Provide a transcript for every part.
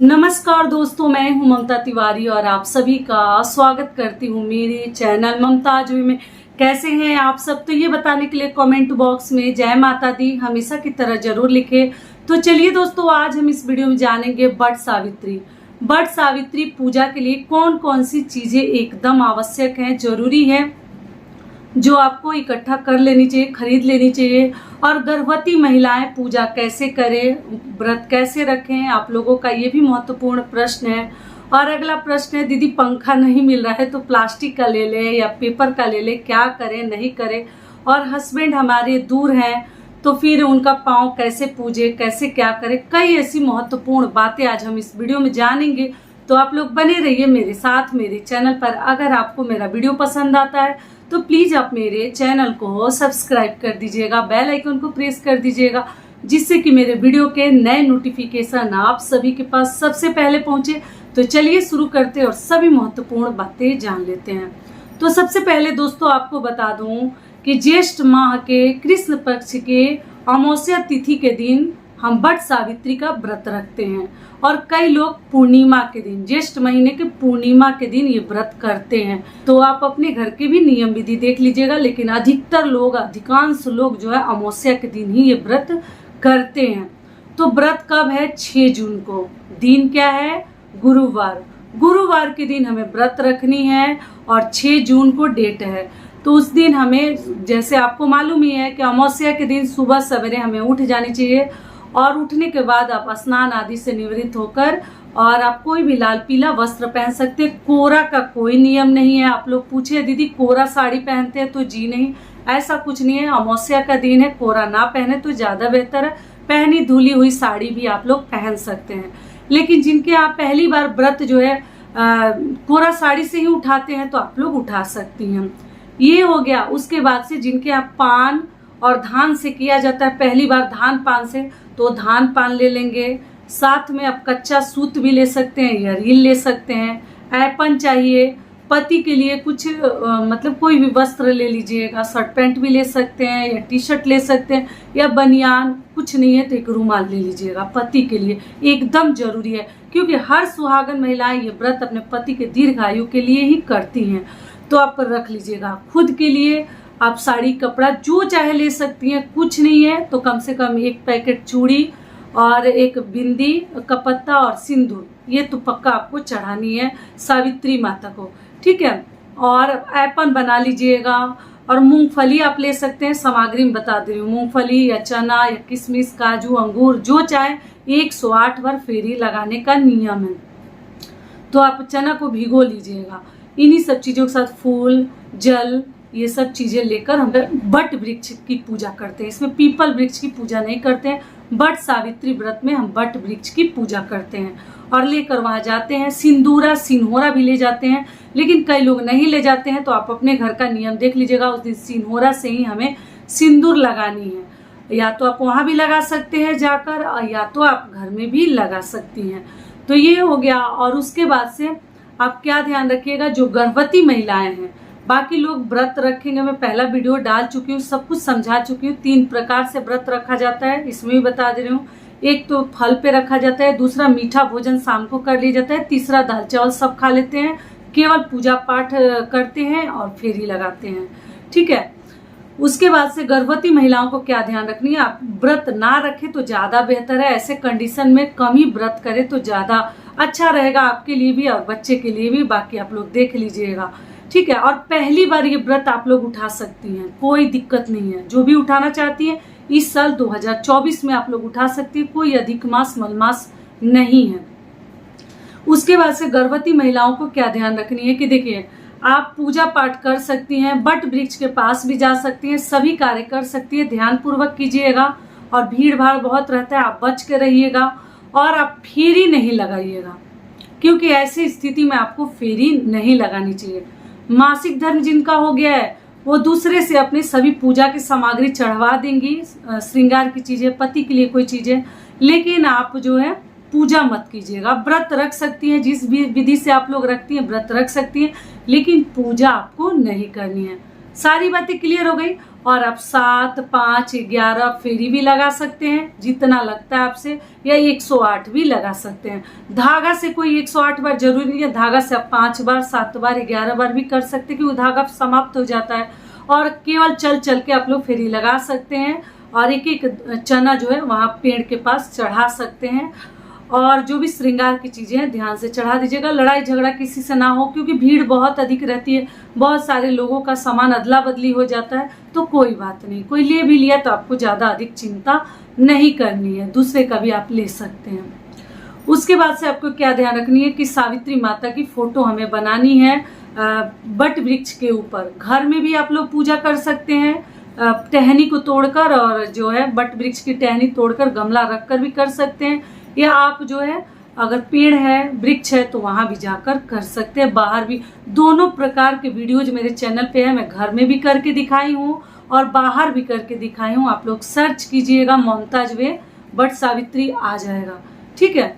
नमस्कार दोस्तों, मैं हूं ममता तिवारी और आप सभी का स्वागत करती हूं मेरे चैनल ममताज में। कैसे हैं आप सब? तो ये बताने के लिए कमेंट बॉक्स में जय माता दी हमेशा की तरह जरूर लिखें। तो चलिए दोस्तों, आज हम इस वीडियो में जानेंगे वट सावित्री। वट सावित्री पूजा के लिए कौन कौन सी चीजें एकदम आवश्यक हैं, जरूरी है, जो आपको इकट्ठा कर लेनी चाहिए, खरीद लेनी चाहिए। और गर्भवती महिलाएं पूजा कैसे करें, व्रत कैसे रखें, आप लोगों का ये भी महत्वपूर्ण प्रश्न है। और अगला प्रश्न है, दीदी पंखा नहीं मिल रहा है तो प्लास्टिक का ले लें या पेपर का ले लें, क्या करें नहीं करें। और हस्बैंड हमारे दूर हैं तो फिर उनका पाँव कैसे पूजे, कैसे क्या करें। कई ऐसी महत्वपूर्ण बातें आज हम इस वीडियो में जानेंगे। तो आप लोग बने रहिए मेरे साथ मेरे चैनल पर। अगर आपको मेरा वीडियो पसंद आता है तो प्लीज आप मेरे चैनल को सब्सक्राइब कर दीजिएगा, बेल आइकन को प्रेस कर दीजिएगा, जिससे कि मेरे वीडियो के नए नोटिफिकेशन आप सभी के पास सबसे पहले पहुंचे। तो चलिए शुरू करते हैं और सभी महत्वपूर्ण बातें जान लेते हैं। तो सबसे पहले दोस्तों आपको बता दूं कि ज्येष्ठ माह के कृष्ण पक्ष के अमावस्या तिथि के दिन हम वट सावित्री का व्रत रखते हैं। और कई लोग पूर्णिमा के दिन, ज्येष्ठ महीने के पूर्णिमा के दिन ये व्रत करते हैं। तो आप अपने घर के भी नियम विधि देख लीजिएगा, लेकिन अधिकतर लोग, अधिकांश लोग जो है अमावस्या के दिन ही ये व्रत करते हैं। तो व्रत कब है? 6 जून को। दिन क्या है? गुरुवार। गुरुवार के दिन हमें व्रत रखनी है और 6 जून को डेट है। तो उस दिन हमें, जैसे आपको मालूम ही है कि अमावस्या के दिन सुबह सवेरे हमें उठ जानी चाहिए। और उठने के बाद आप स्नान आदि से निवृत्त होकर और आप कोई भी लाल पीला वस्त्र पहन सकते हैं। कोरा का कोई नियम नहीं है। आप लोग पूछे दीदी कोरा साड़ी पहनते हैं तो जी नहीं, ऐसा कुछ नहीं है। अमावस्या का दिन है, कोरा ना पहने तो ज्यादा बेहतर है। पहनी धुली हुई साड़ी भी आप लोग पहन सकते हैं। लेकिन जिनके आप पहली बार व्रत जो है कोरा साड़ी से ही उठाते हैं तो आप लोग उठा सकती हैं। ये हो गया। उसके बाद से जिनके आप पान और धान से किया जाता है, पहली बार धान पान से, तो धान पान ले लेंगे। साथ में आप कच्चा सूत भी ले सकते हैं या रील ले सकते हैं। ऐपन चाहिए। पति के लिए कुछ मतलब कोई भी वस्त्र ले लीजिएगा, शर्ट पैंट भी ले सकते हैं या टी शर्ट ले सकते हैं या बनियान, कुछ नहीं है तो एक रुमाल ले लीजिएगा। पति के लिए एकदम जरूरी है, क्योंकि हर सुहागन महिलाएं ये व्रत अपने पति के दीर्घायु के लिए ही करती हैं। तो आप रख लीजिएगा। खुद के लिए आप साड़ी कपड़ा जो चाहे ले सकती हैं, कुछ नहीं है तो कम से कम एक पैकेट चूड़ी और एक बिंदी का पत्ता और सिंदूर, ये तो पक्का आपको चढ़ानी है सावित्री माता को, ठीक है। और ऐपन बना लीजिएगा। और मूंगफली आप ले सकते हैं, सामग्री में बता दे रही हूँ। मूंगफली या चना या किशमिश, काजू, अंगूर जो चाहे। 108 बार फेरी लगाने का नियम है। तो आप चना को भिगो लीजिएगा। इन्हीं सब चीजों के साथ फूल, जल, ये सब चीजें लेकर हम वट वृक्ष की पूजा करते हैं। इसमें पीपल वृक्ष की पूजा नहीं करते हैं। वट सावित्री व्रत में हम वट वृक्ष की पूजा करते हैं और लेकर वहां जाते हैं। सिंदूरा सिन्होरा भी ले जाते हैं, लेकिन कई लोग नहीं ले जाते हैं। तो आप अपने घर का नियम देख लीजिएगा। उस दिन सिन्होरा से ही हमें सिंदूर लगानी है। या तो आप वहां भी लगा सकते हैं जाकर, या तो आप घर में भी लगा सकती हैं। तो ये हो गया। और उसके बाद से आप क्या ध्यान रखिएगा, जो गर्भवती महिलाएं हैं, बाकी लोग व्रत रखेंगे, मैं पहला वीडियो डाल चुकी हूँ, सब कुछ समझा चुकी हूँ। 3 प्रकार से व्रत रखा जाता है, इसमें भी बता दे रही हूँ। एक तो फल पे रखा जाता है, दूसरा मीठा भोजन शाम को कर लिया जाता है, तीसरा दाल चावल सब खा लेते हैं, केवल पूजा पाठ करते हैं और फेरी लगाते हैं, ठीक है। उसके बाद से गर्भवती महिलाओं को क्या ध्यान रखनी है, आप व्रत ना रखें तो ज्यादा बेहतर है। ऐसे कंडीशन में कम ही व्रत करें तो ज्यादा अच्छा रहेगा आपके लिए भी और बच्चे के लिए भी। बाकी आप लोग देख लीजिएगा, ठीक है। और पहली बार ये व्रत आप लोग उठा सकती हैं, कोई दिक्कत नहीं है। जो भी उठाना चाहती है इस साल 2024 में आप लोग उठा सकती है, कोई अधिक मास मलमास नहीं है। उसके बाद से गर्भवती महिलाओं को क्या ध्यान रखनी है कि देखिए, आप पूजा पाठ कर सकती हैं, वट वृक्ष के पास भी जा सकती हैं, सभी कार्य कर सकती है। ध्यान पूर्वक कीजिएगा। और भीड़ भाड़ बहुत रहता है, आप बच के रहिएगा। और आप फेरी नहीं लगाइएगा, क्योंकि ऐसी स्थिति में आपको फेरी नहीं लगानी चाहिए। मासिक धर्म जिनका हो गया है वो दूसरे से अपनी सभी पूजा की सामग्री चढ़वा देंगी, श्रृंगार की चीजें, पति के लिए कोई चीजें, लेकिन आप जो है पूजा मत कीजिएगा। व्रत रख सकती हैं, जिस भी विधि से आप लोग रखती हैं व्रत रख सकती हैं, लेकिन पूजा आपको नहीं करनी है। सारी बातें क्लियर हो गई। और आप 7, 5, 11 फेरी भी लगा सकते हैं जितना लगता है आपसे, या 108 भी लगा सकते हैं। धागा से कोई 108 बार जरूरी नहीं है, धागा से आप 5 बार, 7 बार, 11 बार भी कर सकते हैं क्योंकि धागा समाप्त हो जाता है। और केवल चल चल के आप लोग फेरी लगा सकते हैं और एक एक चना जो है वहाँ पेड़ के पास चढ़ा सकते हैं। और जो भी श्रृंगार की चीजें हैं ध्यान से चढ़ा दीजिएगा। लड़ाई झगड़ा किसी से ना हो क्योंकि भीड़ बहुत अधिक रहती है, बहुत सारे लोगों का सामान अदला बदली हो जाता है। तो कोई बात नहीं, कोई ले भी लिया तो आपको ज्यादा अधिक चिंता नहीं करनी है, दूसरे का भी आप ले सकते हैं। उसके बाद से आपको क्या ध्यान रखनी है कि सावित्री माता की फोटो हमें बनानी है बट वृक्ष के ऊपर। घर में भी आप लोग पूजा कर सकते हैं, टहनी को तोड़कर, और जो है बट वृक्ष की टहनी तोड़कर गमला रखकर भी कर सकते हैं, या आप जो है अगर पेड़ है, वृक्ष है तो वहां भी जाकर कर सकते हैं, बाहर भी। दोनों प्रकार के वीडियोज मेरे चैनल पे है, मैं घर में भी करके दिखाई हूँ और बाहर भी करके दिखाई हूँ। आप लोग सर्च कीजिएगा मुमताज वे बट सावित्री, आ जाएगा। ठीक है।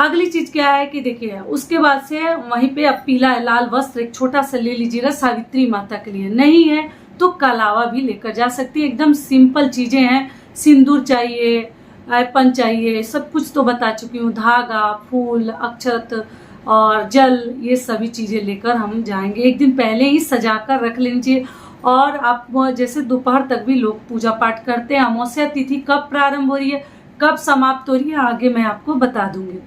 अगली चीज क्या है कि देखिए, उसके बाद से वहीं पे आप पीला लाल वस्त्र एक छोटा सा ले लीजिएगा सावित्री माता के लिए। नहीं है तो कलावा भी लेकर जा सकती है। एकदम सिंपल चीजें हैं, सिंदूर चाहिए, अर्पण चाहिए, सब कुछ तो बता चुकी हूँ। धागा, फूल, अक्षत और जल, ये सभी चीजें लेकर हम जाएंगे। एक दिन पहले ही सजा कर रख लेनी चाहिए। और आप जैसे दोपहर तक भी लोग पूजा पाठ करते हैं। अमावस्या तिथि कब प्रारंभ हो रही है, कब समाप्त हो रही है, आगे मैं आपको बता दूंगी।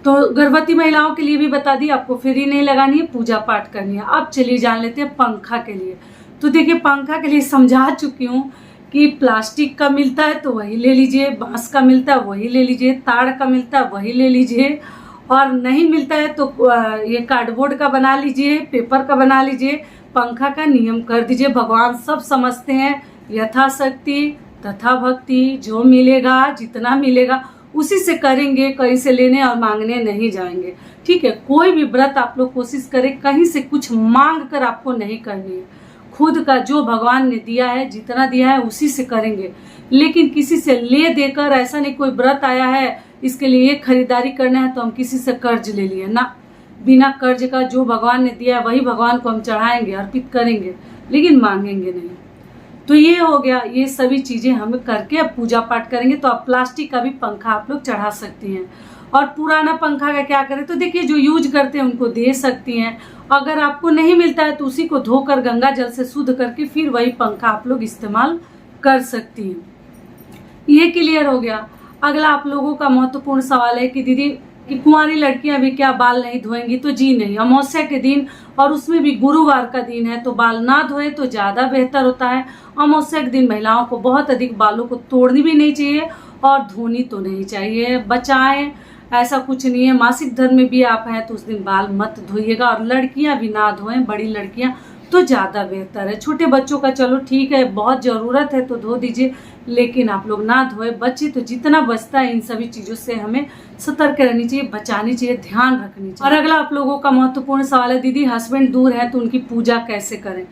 तो गर्भवती महिलाओं के लिए भी बता दी, आपको फेरी नहीं लगानी है, पूजा पाठ करनी है। अब चलिए जान लेते हैं पंखा के लिए। तो देखिए, पंखा के लिए समझा चुकी हूँ कि प्लास्टिक का मिलता है तो वही ले लीजिए, बांस का मिलता है वही ले लीजिए, ताड़ का मिलता है वही ले लीजिए, और नहीं मिलता है तो ये कार्डबोर्ड का बना लीजिए, पेपर का बना लीजिए। पंखा का नियम कर दीजिए। भगवान सब समझते हैं, यथाशक्ति तथा भक्ति, जो मिलेगा जितना मिलेगा उसी से करेंगे, कहीं से लेने और मांगने नहीं जाएंगे। ठीक है। कोई भी व्रत आप लोग कोशिश करें कहीं से कुछ मांग कर आपको नहीं करनी है। खुद का जो भगवान ने दिया है, जितना दिया है उसी से करेंगे। लेकिन किसी से ले देकर, ऐसा नहीं कोई व्रत आया है इसके लिए खरीदारी करना है तो हम किसी से कर्ज ले लिए ना। बिना कर्ज का जो भगवान ने दिया है वही भगवान को हम चढ़ाएंगे, अर्पित करेंगे, लेकिन मांगेंगे नहीं। तो ये हो गया, ये सभी चीजें हम करके अब पूजा पाठ करेंगे। तो आप प्लास्टिक का भी पंखा आप लोग चढ़ा सकती हैं। और पुराना पंखा का क्या करें, तो देखिए जो यूज करते हैं उनको दे सकती हैं। अगर आपको नहीं मिलता है तो उसी को धोकर गंगा जल से शुद्ध करके फिर वही पंखा आप लोग इस्तेमाल कर सकती हैं। ये क्लियर हो गया। अगला आप लोगों का महत्वपूर्ण सवाल है कि दीदी कि कुंवारी लड़कियां भी क्या बाल नहीं धोएंगी, तो जी नहीं। अमावस्या के दिन और उसमें भी गुरुवार का दिन है तो बाल ना धोए तो ज्यादा बेहतर होता है। अमावस्या के दिन महिलाओं को बहुत अधिक बालों को तोड़नी भी नहीं चाहिए और धोनी तो नहीं चाहिए, बचाएं, ऐसा कुछ नहीं है। मासिक धर्म में भी आप हैं तो उस दिन बाल मत धोइएगा, और लड़कियां भी ना धोएं, बड़ी लड़कियां तो ज्यादा बेहतर है। छोटे बच्चों का चलो ठीक है, बहुत जरूरत है तो धो दीजिए, लेकिन आप लोग ना धोए। बच्चे तो जितना बचता है इन सभी चीजों से हमें सतर्क रहनी चाहिए, बचानी चाहिए, ध्यान रखनी चाहिए। और अगला आप लोगों का महत्वपूर्ण सवाल है, दीदी हस्बैंड दूर है तो उनकी पूजा कैसे करें।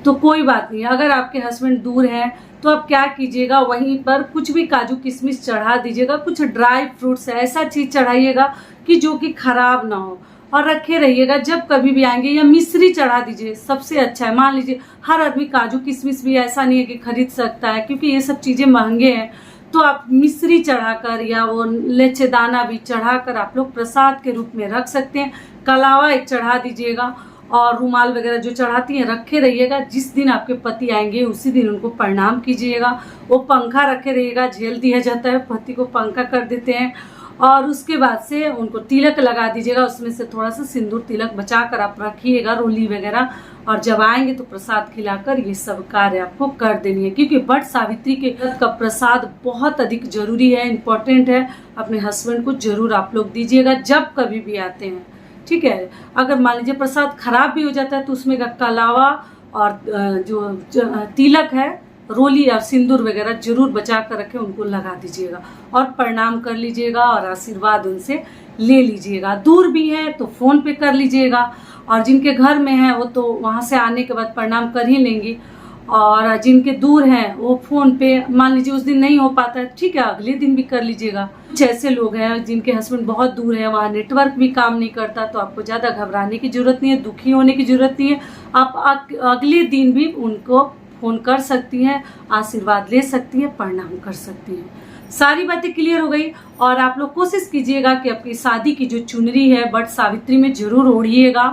तो कोई बात नहीं, अगर आपके हस्बैंड दूर हैं तो आप क्या कीजिएगा, वहीं पर कुछ भी काजू किशमिश चढ़ा दीजिएगा, कुछ ड्राई फ्रूट्स ऐसा चीज चढ़ाइएगा कि जो कि खराब ना हो, और रखे रहिएगा। जब कभी भी आएंगे, या मिश्री चढ़ा दीजिए, सबसे अच्छा है। मान लीजिए हर आदमी काजू किशमिश भी ऐसा नहीं है कि खरीद सकता है क्योंकि ये सब चीजें महंगे हैं, तो आप मिश्री चढ़ाकर या वो लेचे दाना भी चढ़ाकर आप लोग प्रसाद के रूप में रख सकते हैं। कलावा एक चढ़ा दीजिएगा, और रुमाल वगैरह जो चढ़ाती हैं रखे रहिएगा। जिस दिन आपके पति आएंगे उसी दिन उनको प्रणाम कीजिएगा। वो पंखा रखे रहिएगा, झेल दिया जाता है, पति को पंखा कर देते हैं। और उसके बाद से उनको तिलक लगा दीजिएगा, उसमें से थोड़ा सा सिंदूर तिलक बचा कर आप रखिएगा, रोली वगैरह। और जब आएंगे तो प्रसाद खिलाकर ये सब कार्य आपको कर देनी है, क्योंकि बट सावित्री के व्रत का प्रसाद बहुत अधिक जरूरी है, इम्पोर्टेंट है। अपने हस्बैंड को जरूर आप लोग दीजिएगा जब कभी भी आते हैं। ठीक है। अगर मान लीजिए प्रसाद खराब भी हो जाता है तो उसमें का कलावा और जो तिलक है, रोली और सिंदूर वगैरह जरूर बचा कर रखें, उनको लगा दीजिएगा और प्रणाम कर लीजिएगा और आशीर्वाद उनसे ले लीजिएगा। दूर भी है तो फोन पे कर लीजिएगा, और जिनके घर में है वो तो वहां से आने के बाद प्रणाम कर ही लेंगी, और जिनके दूर हैं वो फोन पे, मान लीजिए उस दिन नहीं हो पाता है, ठीक है, अगले दिन भी कर लीजिएगा। कुछ ऐसे लोग हैं जिनके हस्बैंड बहुत दूर है, वहाँ नेटवर्क भी काम नहीं करता, तो आपको ज़्यादा घबराने की जरूरत नहीं है, दुखी होने की जरूरत नहीं है। आप अगले दिन भी उनको फ़ोन कर सकती हैं, आशीर्वाद ले सकती हैं, प्रणाम कर सकती हैं। सारी बातें क्लियर हो गई। और आप लोग कोशिश कीजिएगा कि अपनी शादी की जो चुनरी है बट सावित्री में ज़रूर ओढ़िएगा।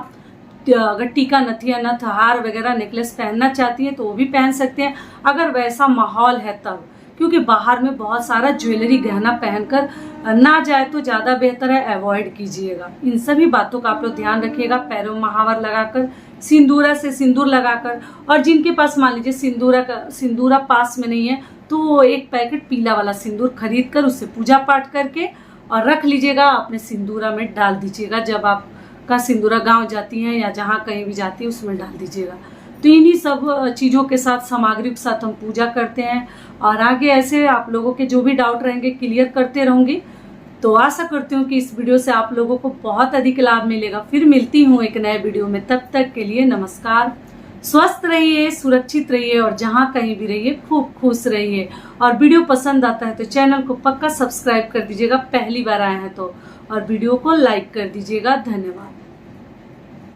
अगर टीका नथिया नथ हार वगैरह नेकलेस पहनना चाहती हैं तो वो भी पहन सकते हैं, अगर वैसा माहौल है तब, क्योंकि बाहर में बहुत सारा ज्वेलरी गहना पहनकर ना जाए तो ज़्यादा बेहतर है, अवॉइड कीजिएगा। इन सभी बातों का आप लोग ध्यान रखिएगा। पैरों में महावर लगाकर, सिंदूरा से सिंदूर लगाकर, और जिनके पास मान लीजिए सिंदूरा पास में नहीं है तो वो एक पैकेट पीला वाला सिंदूर खरीद कर उससे पूजा पाठ करके और रख लीजिएगा, अपने सिंदूरा में डाल दीजिएगा। जब आपका सिंदूरा गाँव जाती हैं या जहाँ कहीं भी जाती है उसमें डाल दीजिएगा। तो इन्हीं सब चीज़ों के साथ, सामग्री के साथ हम पूजा करते हैं। और आगे ऐसे आप लोगों के जो भी डाउट रहेंगे क्लियर करते रहूँगी। तो आशा करती हूँ कि इस वीडियो से आप लोगों को बहुत अधिक लाभ मिलेगा। फिर मिलती हूँ एक नए वीडियो में, तब तक के लिए नमस्कार। स्वस्थ रहिए, सुरक्षित रहिए और जहाँ कहीं भी रहिए खूब खुश रहिए। और वीडियो पसंद आता है तो चैनल को पक्का सब्सक्राइब कर दीजिएगा, पहली बार आए हैं तो, और वीडियो को लाइक कर दीजिएगा। धन्यवाद।